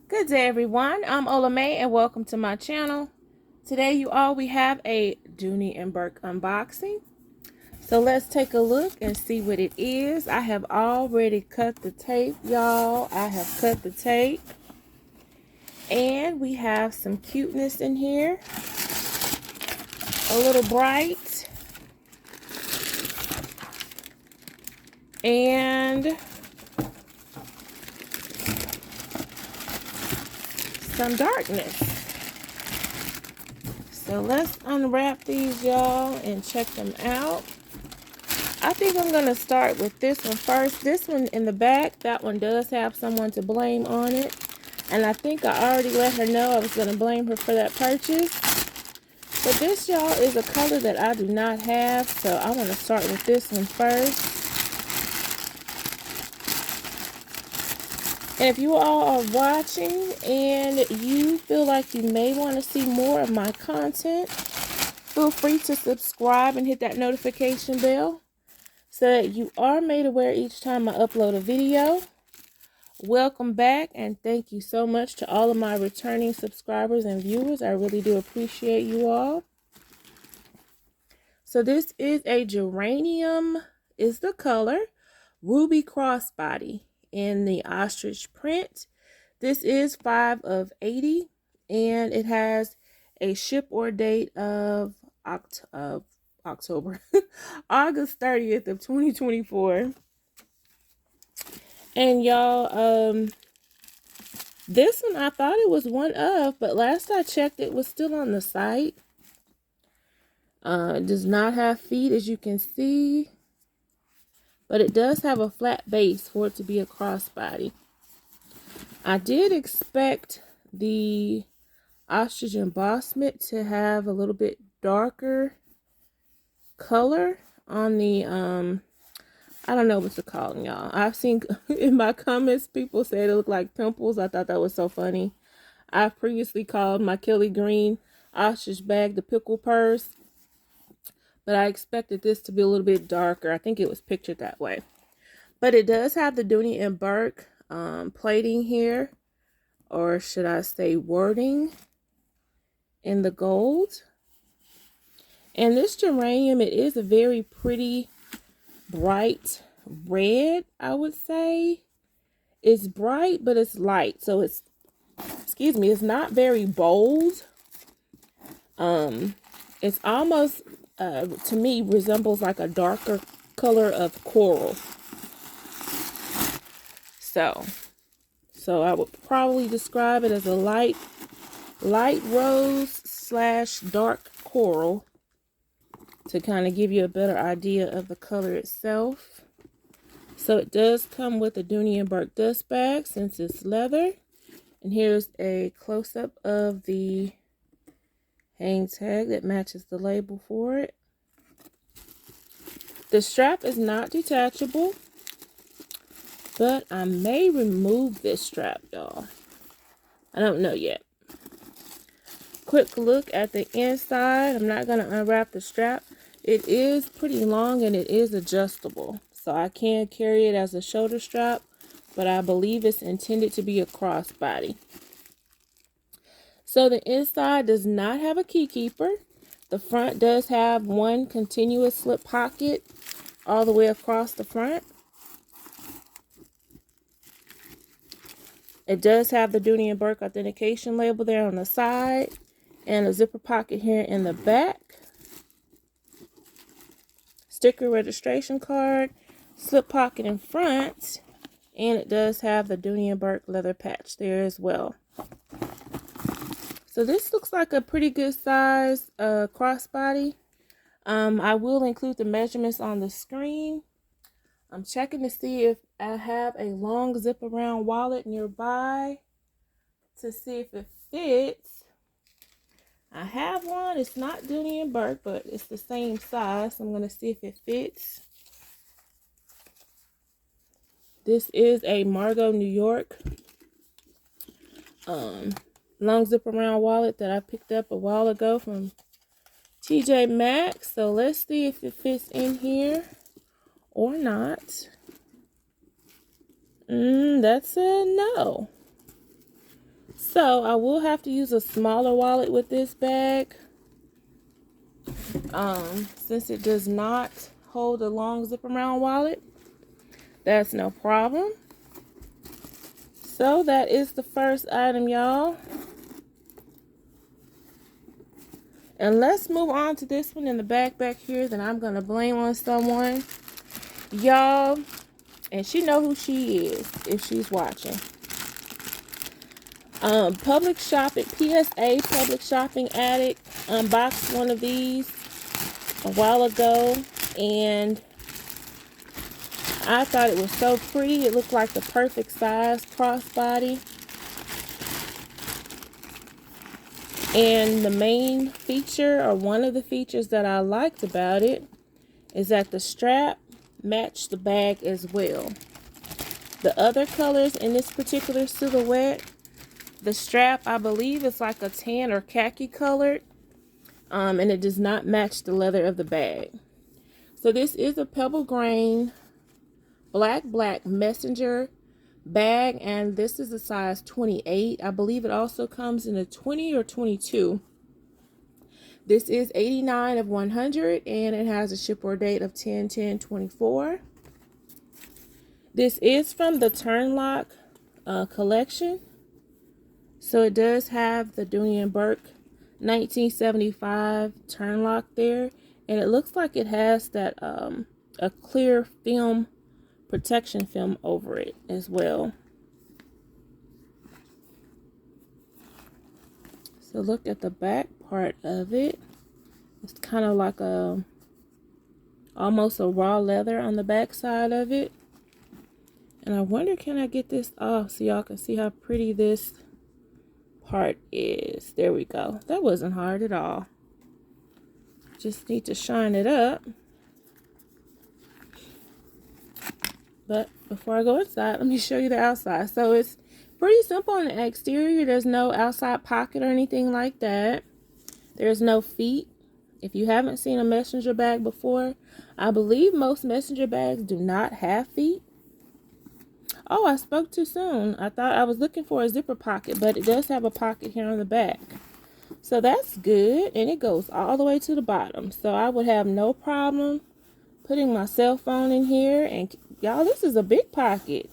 Good day, everyone. I'm OlaMaye and welcome to my channel. Today, we have a Dooney and Bourke unboxing. So let's take a look and see what it is. I have already cut the tape, y'all. I have cut the tape. And we have some cuteness in here. A little bright. And some darkness. So let's unwrap these, y'all, and check them out. I think I'm going to start with this one first. This one in the back, that one does have someone to blame on it. And I think I already let her know I was going to blame her for that purchase. But this, y'all, is a color that I do not have. So I want to start with this one first. And if you all are watching and you feel like you may want to see more of my content, feel free to subscribe and hit that notification bell so that you are made aware each time I upload a video. Welcome back, and thank you so much to all of my returning subscribers and viewers. I really do appreciate you all. So this is a Geranium, is the color, Ruby Crossbody in the ostrich print. This is 5 of 80, and it has a ship or date of October, August 30th of 2024. And y'all, this one I thought it was one of, but last I checked it was still on the site. It does not have feet, as you can see, but it does have a flat base for it to be a crossbody. I did expect the ostrich embossment to have a little bit darker color on the I don't know what to call them, y'all. I've seen in my comments people say they look like pimples. I thought that was so funny. I've previously called my Kelly Green ostrich bag the pickle purse, but I expected this to be a little bit darker. I think it was pictured that way. But it does have the Dooney and Bourke plating here, or should I say wording, in the gold. And this geranium, it is a very pretty bright red, I would say. It's bright, but it's light, so it's, excuse me, it's not very bold. It's almost to me resembles like a darker color of coral. So I would probably describe it as a light rose / dark coral, to kind of give you a better idea of the color itself. So it does come with a Dooney and Bourke dust bag since it's leather. And here's a close-up of the hang tag that matches the label for it. The strap is not detachable, but I may remove this strap, y'all. I don't know yet. Quick look at the inside. I'm not going to unwrap the strap. It is pretty long and it is adjustable. So I can carry it as a shoulder strap, but I believe it's intended to be a crossbody. So the inside does not have a key keeper. The front does have one continuous slip pocket all the way across the front. It does have the Dooney and Bourke authentication label there on the side, and a zipper pocket here in the back. Sticker registration card, slip pocket in front, and it does have the Dooney and Bourke leather patch there as well. So this looks like a pretty good size crossbody. I will include the measurements on the screen. I'm checking to see if I have a long zip around wallet nearby to see if it fits. I have one. It's not Dooney and Bourke, but it's the same size. So I'm going to see if it fits. This is a Margot, New York long zip around wallet that I picked up a while ago from TJ Maxx. So let's see if it fits in here or not. That's a no. So I will have to use a smaller wallet with this bag, since it does not hold a long zip around wallet. That's no problem. So that is the first item, y'all. And let's move on to this one in the back here that I'm going to blame on someone. Y'all, and she know who she is if she's watching. Public Shopping, PSA Public Shopping Addict unboxed one of these a while ago, and I thought it was so pretty. It looked like the perfect size crossbody. And the main feature, or one of the features that I liked about it, is that the strap matched the bag as well. The other colors in this particular silhouette, the strap, I believe, is like a tan or khaki colored, and it does not match the leather of the bag. So this is a pebble grain black messenger bag, and this is a size 28. I believe it also comes in a 20 or 22. This is 89 of 100, and it has a ship or date of 10/10/24. This is from the Turnlock collection. So it does have the Dooney and Bourke 1975 Turnlock there, and it looks like it has that a clear film, protection film over it as well. So look at the back part of it. It's kind of like almost a raw leather on the back side of it. And I wonder, can I get this off so y'all can see how pretty this part is. There we go. That wasn't hard at all. Just need to shine it up. But before I go inside, let me show you the outside. So it's pretty simple on the exterior. There's no outside pocket or anything like that. There's no feet. If you haven't seen a messenger bag before, I believe most messenger bags do not have feet. Oh, I spoke too soon. I thought I was looking for a zipper pocket, but it does have a pocket here on the back. So that's good, and it goes all the way to the bottom. So I would have no problem putting my cell phone in here. And y'all, this is a big pocket.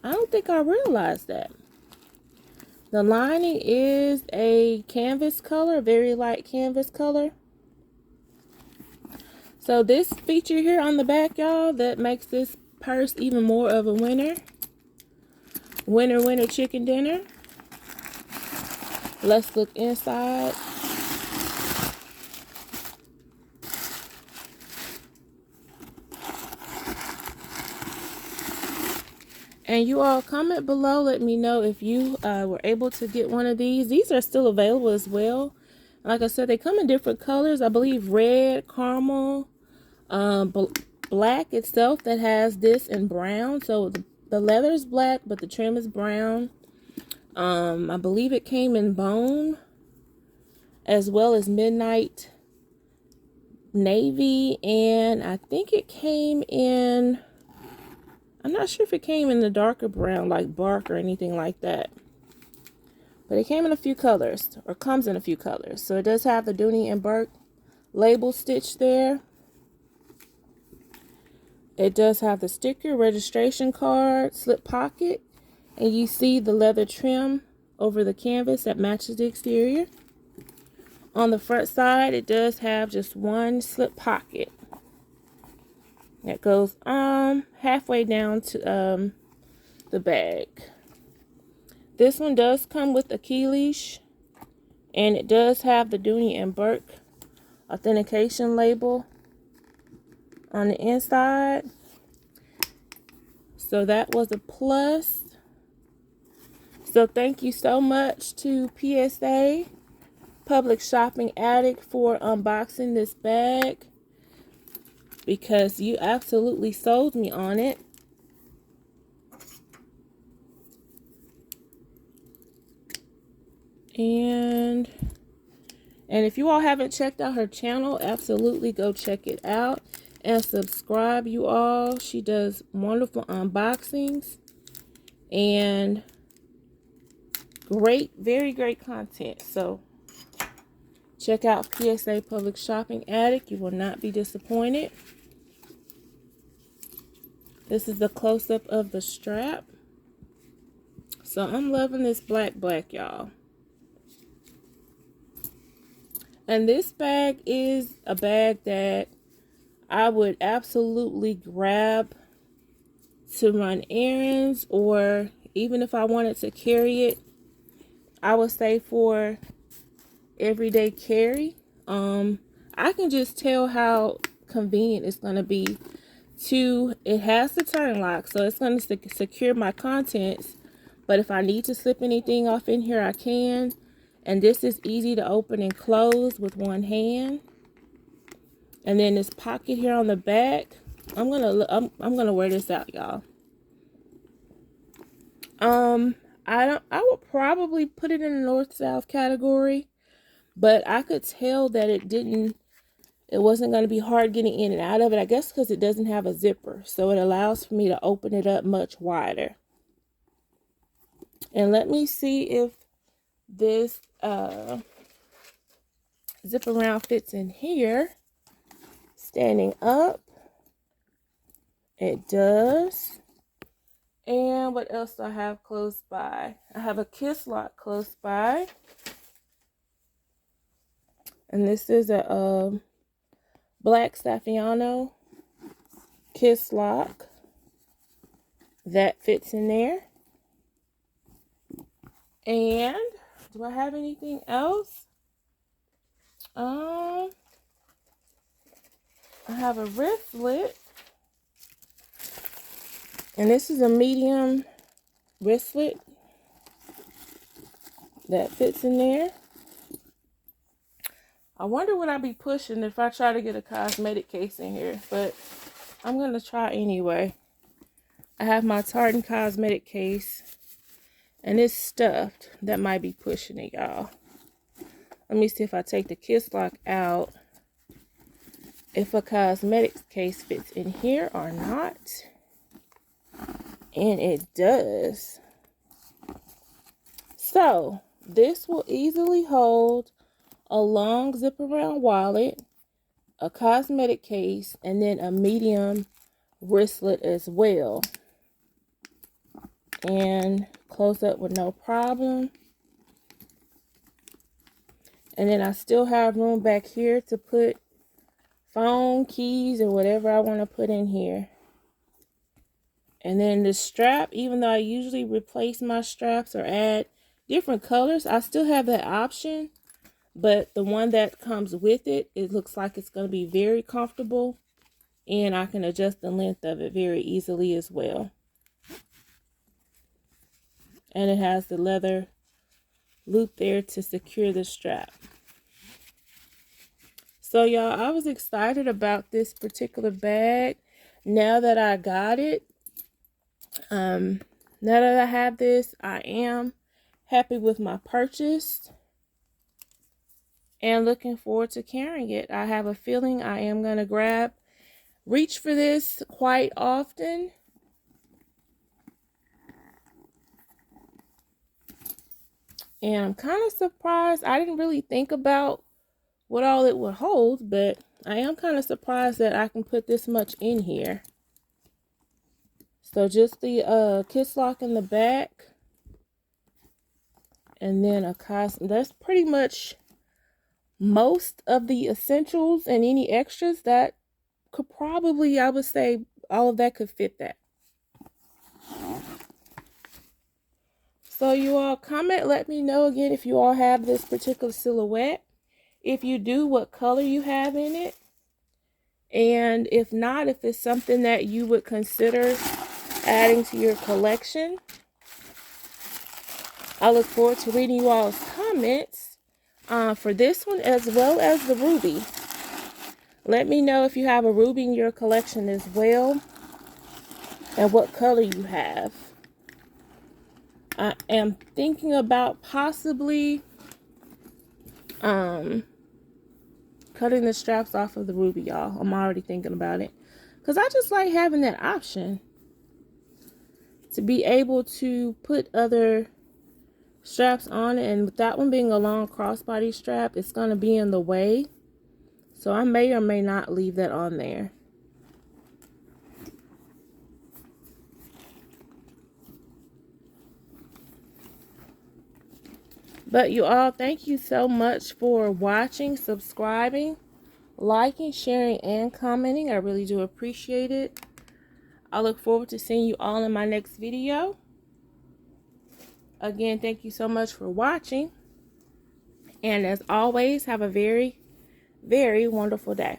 I don't think I realized that. The lining is a canvas color, very light canvas color. So this feature here on the back, y'all, that makes this purse even more of a winner. Winner chicken dinner. Let's look inside. And you all comment below, let me know if you were able to get one of these. These are still available as well. Like I said, they come in different colors. I believe red, caramel, black itself that has this in brown. So the leather is black, but the trim is brown. I believe it came in bone as well as midnight navy, and I think it came in, I'm not sure if it came in the darker brown like bark or anything like that, but it came in a few colors, or comes in a few colors. So it does have the Dooney and Bourke label stitched there. It does have the sticker, registration card, slip pocket, and you see the leather trim over the canvas that matches the exterior. On the front side, it does have just one slip pocket that goes halfway down to the bag. This one does come with a key leash, and it does have the Dooney and Bourke authentication label on the inside. So that was a plus. So thank you so much to PSA Public Shopping Addict for unboxing this bag, because you absolutely sold me on it. And if you all haven't checked out her channel, absolutely go check it out and subscribe, you all. She does wonderful unboxings, and Great, very great content. So check out PSA Public Shopping Attic. You will not be disappointed. This is the close-up of the strap. So I'm loving this black, y'all. And this bag is a bag that I would absolutely grab to run errands, or even if I wanted to carry it, I would say for everyday carry. I can just tell how convenient it's going to be. It has the turn lock, so it's going to secure my contents, but if I need to slip anything off in here, I can. And this is easy to open and close with one hand. And then this pocket here on the back, I'm gonna wear this out, y'all. I would probably put it in the north-south category, but I could tell that it wasn't going to be hard getting in and out of it. I guess because it doesn't have a zipper, so it allows for me to open it up much wider. And let me see if this zip around fits in here. Standing up, it does. And what else do I have close by? I have a kiss lock close by. And this is a black Saffiano kiss lock that fits in there. And do I have anything else? I have a wristlet. And this is a medium wristlet that fits in there. I wonder what I'd be pushing if I try to get a cosmetic case in here, but I'm going to try anyway. I have my tartan cosmetic case, and it's stuffed. That might be pushing it, y'all. Let me see if I take the kiss lock out, if a cosmetics case fits in here or not. And it does. So this will easily hold a long zip around wallet, a cosmetic case, and then a medium wristlet as well. And close up with no problem. And then I still have room back here to put phone, keys, or whatever I want to put in here. And then the strap, even though I usually replace my straps or add different colors, I still have that option. But the one that comes with it, it looks like it's going to be very comfortable. And I can adjust the length of it very easily as well. And it has the leather loop there to secure the strap. So y'all, I was excited about this particular bag. Now that I got it, now that I have this, I am happy with my purchase and looking forward to carrying it. I have a feeling I am going to reach for this quite often. And I'm kind of surprised. I didn't really think about what all it would hold, but I am kind of surprised that I can put this much in here. So just the kiss lock in the back, and then that's pretty much most of the essentials, and any extras that could probably, I would say all of that could fit that. So you all comment, let me know again if you all have this particular silhouette. If you do, what color you have in it. And if not, if it's something that you would consider adding to your collection. I look forward to reading you all's comments for this one as well as the ruby. Let me know if you have a ruby in your collection as well and what color you have. I am thinking about possibly cutting the straps off of the ruby, y'all. I'm already thinking about it because I just like having that option to be able to put other straps on it, and with that one being a long crossbody strap, it's going to be in the way. So I may or may not leave that on there. But you all, thank you so much for watching, subscribing, liking, sharing, and commenting. I really do appreciate it. I look forward to seeing you all in my next video. Again, thank you so much for watching. And as always, have a very, very wonderful day.